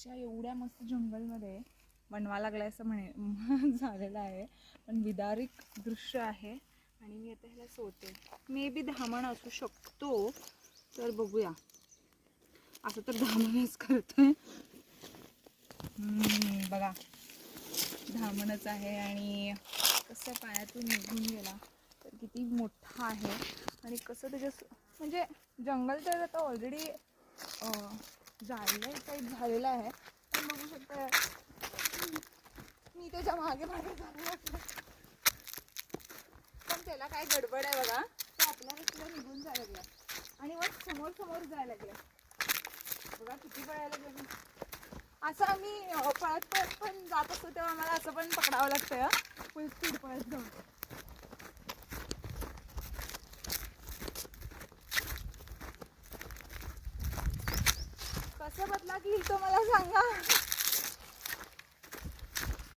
अशा एवढ्या मस्त जंगलमध्ये बनवा लागलाय असं म्हणे झालेलं आहे. पण विदारिक दृश्य आहे आणि मी आता ह्याला सोडते. मे बी धामण असू शकतो, तर बघूया. असं तर धामणच करतोय. बघा धामणच आहे आणि कसं पायातून निघून गेला तर किती मोठा आहे आणि कसं त्याच्या म्हणजे जंगल तर आता ऑलरेडी जायला टाईप झालेलं आहे. पण बघू शकता मी त्याच्या मागे मागे जायला लागले. पण त्याला काय गडबड आहे बघा, तो आपल्या रस्त्याला निघून जायला लागला आणि मग समोर समोर जायला लागले. बघा किती पळायला लागले. असं आम्ही पळत पळत पण जात असतो तेव्हा आम्हाला असं पण पकडावं लागतं. फुल स्पीड पळत जाऊ.